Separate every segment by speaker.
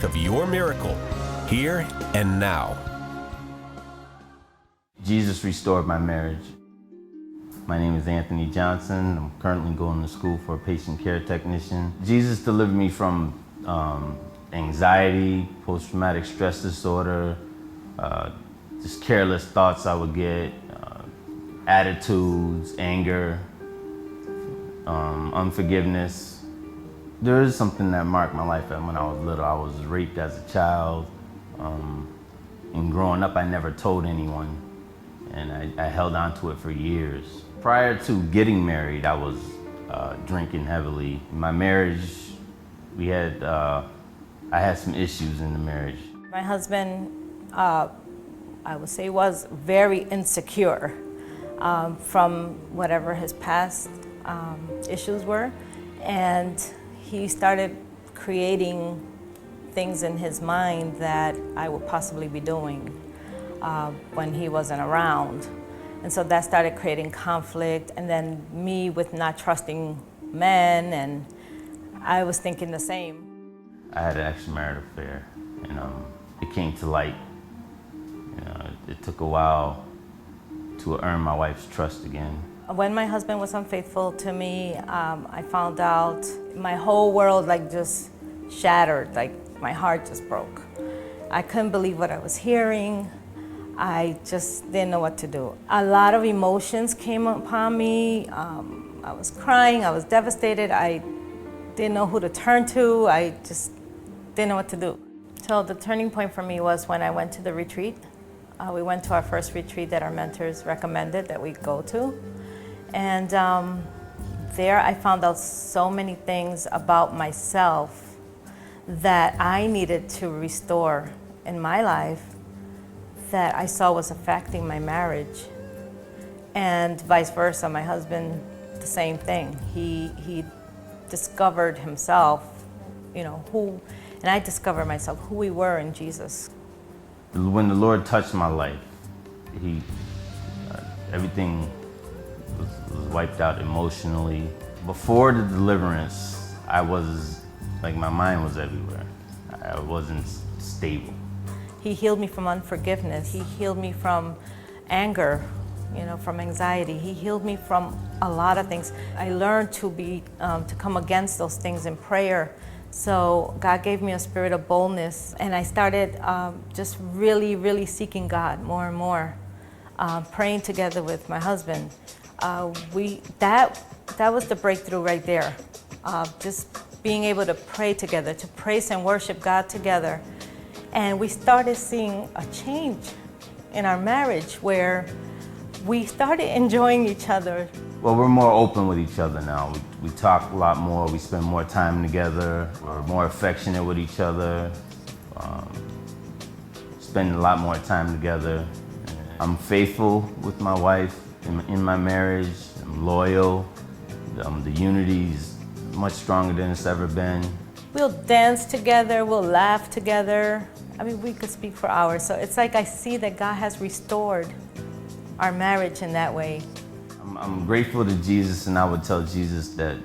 Speaker 1: of your miracle, here and now.
Speaker 2: Jesus restored my marriage. My name is Anthony Johnson. I'm currently going to school for a patient care technician. Jesus delivered me from anxiety, post-traumatic stress disorder, just careless thoughts I would get, attitudes, anger, unforgiveness. There is something that marked my life when I was little. I was raped as a child. And growing up, I never told anyone. And I held on to it for years. Prior to getting married, I was drinking heavily. In my marriage, I had some issues in the marriage.
Speaker 3: My husband, I would say, was very insecure from whatever his past issues were. And he started creating things in his mind that I would possibly be doing when he wasn't around. And so that started creating conflict, and then me with not trusting men, and I was thinking the same.
Speaker 2: I had an extramarital affair, and it came to light. It took a while to earn my wife's trust again.
Speaker 3: When my husband was unfaithful to me, I found out my whole world just shattered, my heart just broke. I couldn't believe what I was hearing. I just didn't know what to do. A lot of emotions came upon me. I was crying, I was devastated. I didn't know who to turn to. I just didn't know what to do. So the turning point for me was when I went to the retreat. We went to our first retreat that our mentors recommended that we go to. And there I found out so many things about myself that I needed to restore in my life that I saw was affecting my marriage. And vice versa, my husband, the same thing. He discovered himself, and I discovered myself, who we were in Jesus.
Speaker 2: When the Lord touched my life, everything was wiped out emotionally. Before the deliverance, I was, my mind was everywhere. I wasn't stable.
Speaker 3: He healed me from unforgiveness. He healed me from anger, from anxiety. He healed me from a lot of things. I learned to come against those things in prayer. So God gave me a spirit of boldness, and I started just really, really seeking God more and more, praying together with my husband. That was the breakthrough right there. Just being able to pray together, to praise and worship God together. And we started seeing a change in our marriage where we started enjoying each other.
Speaker 2: Well, we're more open with each other now. We talk a lot more, we spend more time together, we're more affectionate with each other, spend a lot more time together. I'm faithful with my wife in my marriage, I'm loyal, the unity is much stronger than it's ever been.
Speaker 3: We'll dance together, we'll laugh together. We could speak for hours. So it's I see that God has restored our marriage in that way.
Speaker 2: I'm grateful to Jesus, and I would tell Jesus that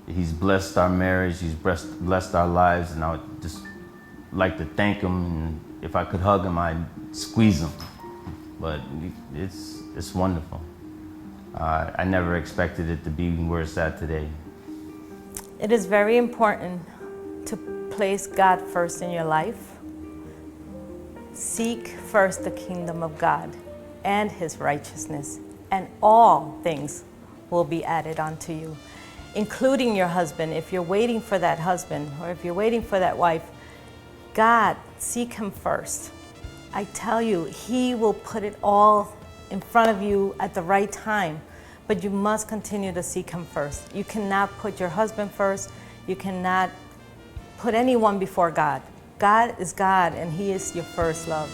Speaker 2: He's blessed our marriage, He's blessed our lives, and I would just like to thank Him. And if I could hug Him, I'd squeeze Him. But it's wonderful. I never expected it to be where it's at today.
Speaker 3: It is very important to place God first in your life. Seek first the kingdom of God and His righteousness, and all things will be added unto you, including your husband. If you're waiting for that husband, or if you're waiting for that wife, God, seek Him first. I tell you, He will put it all in front of you at the right time, but you must continue to seek Him first. You cannot put your husband first. You cannot put anyone before God. God is God, and He is your first love.